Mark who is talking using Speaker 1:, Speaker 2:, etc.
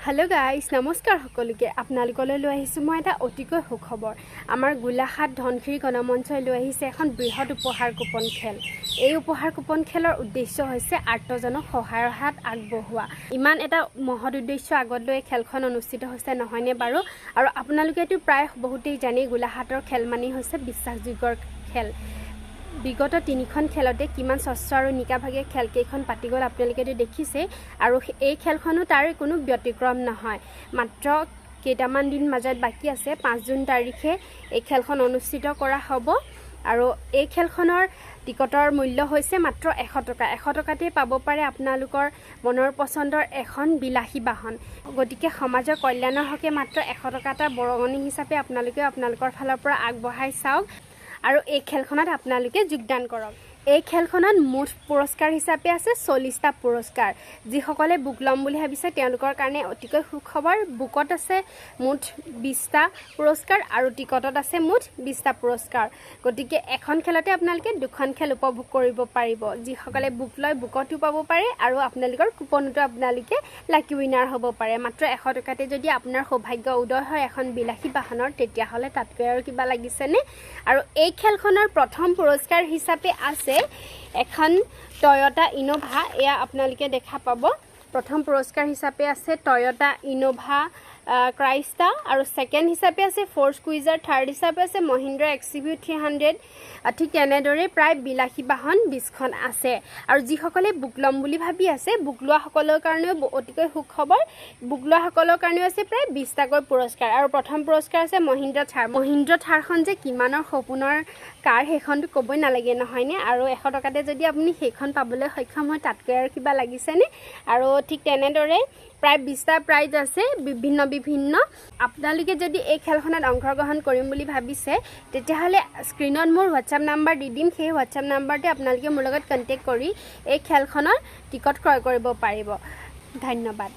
Speaker 1: hello guys नमस्कार সকলোকে আপোনালোকলৈ লৈ আহিছো মই এটা অতিকৈ সুখবৰ আমাৰ গোলাঘাট ধনখিৰি গণমঞ্চই লৈ আহিছে এখন বৃহৎ উপহাৰ কুপন খেল এই উপহাৰ কুপন খেলৰ উদ্দেশ্য হৈছে আৰ্তজনক সহায়ৰ হাত আগবঢ়োৱা ইমান এটা মহৎ উদ্দেশ্য আগত লৈ খেলখন অনুষ্ঠিত হৈছে নহয়নে বাৰু আৰু আপোনালোকেটো প্ৰায় বহুতেই জানে গোলাঘাটৰ খেল মানি হৈছে বিশ্বাসযোগ্যৰ খেল বিগত তিনিখন খেলতে কিমান স্বচ্ছ আৰু নিকাভাগে খেলকেইখন পাতি গ'ল আপোনালোকেতো দেখিছে আৰু এই খেলখনো তাৰ কোনো ব্যতিক্ৰম নহয় মাত্ৰ কেইটামান দিন মাজত বাকি আছে 5 জুন তাৰিখে এই খেলখন অনুষ্ঠিত কৰা হ'ব আৰু এই খেলখনৰ টিকটৰ মূল্য হৈছে মাত্ৰ 100 টকা 100 টকাতে পাব পাৰে আপোনালোকৰ মনৰ পছন্দৰ এখন বিলাহী বাহন গতিকে সমাজৰ কল্যাণৰ হকে মাত্ৰ 100 টকা এটা বৰঙণি হিচাপে আপোনালোকে আপোনালোকৰ ফালৰ পৰা আগবঢ়াই চাওক আৰু এই খেলখনত আপোনালোকে যোগদান কৰক এই খেলখনত মুঠ পুৰস্কাৰ হিচাপে আছে 40টা পুৰস্কাৰ যিসকলে বুক লম বুলি ভাবিছে তেওঁলোকৰ কাৰণে অতিকৈ সুখবৰ বুকত আছে মুঠ 20টা পুৰস্কাৰ আৰু টিকটত আছে মুঠ 20টা পুৰস্কাৰ গতিকে এখন খেলতে আপোনালোকে দুখন খেল উপভোগ কৰিব পাৰিব যিসকলে বুক লয় বুকতো পাব পাৰে আৰু আপোনালোকৰ কুপনটো আপোনালোকে লাকি উইনাৰ হ'ব পাৰে মাত্ৰ 100 টকাতে যদি আপোনাৰ সৌভাগ্য উদয় হয় এখন বিলাহী বাহনৰ তেতিয়া হলে তাতকৈ আৰু কিবা লাগিছেনে আৰু এই খেলখনৰ প্ৰথম পুৰস্কাৰ হিচাপে আছে এখন টয়োটা ইনোভা এয়া আপোনালোকে দেখা পাব প্ৰথম পুৰস্কাৰ হিচাপে আছে টয়োটা ইনোভা ক্ৰাইষ্টা আৰু সেকেন্ড হিচাপে আছে ফ'ৰ্ড কুইজাৰ থাৰ্ড হিচাপে আছে মহিন্দ্ৰা এক্সইভি 300 ঠিক তেনেদৰে প্ৰায় বিলাহী বাহন 20খন আছে আৰু যিসকলে বুক লম বুলি ভাবি আছে বুক লোৱা সকলৰ কাৰণে অতিকৈ সুখবৰ বুক লোৱা সকলৰ কাৰণে আছে প্ৰায় 20টাকৈ পুৰস্কাৰ আৰু প্ৰথম পুৰস্কাৰ আছে মহিন্দ্ৰা থাৰখন যে কিমানৰ সপোনৰ কাৰ হেখনটো ক'বই নালাগে নহয়নে আৰু 100 টকাতে যদি আপুনি হেখন পাবলৈ সক্ষম হয় তাতকৈ আৰু কিবা লাগিছেনে আৰু ঠিক তেনেদৰে প্ৰায় 20টা প্ৰাইজ আছে বিভিন্ন আপোনালোকে যদি এই খেলখনত অংশগ্ৰহণ কৰিম বুলি ভাবিছে তেতিয়াহলে স্ক্ৰিনত মোৰ WhatsApp নাম্বাৰ দি দিম সেই WhatsApp নাম্বাৰতে আপোনালোকে মোৰ লগত কন্টেক্ট কৰি এই খেলখনৰ টিকট ক্ৰয় কৰিব পাৰিব ধন্যবাদ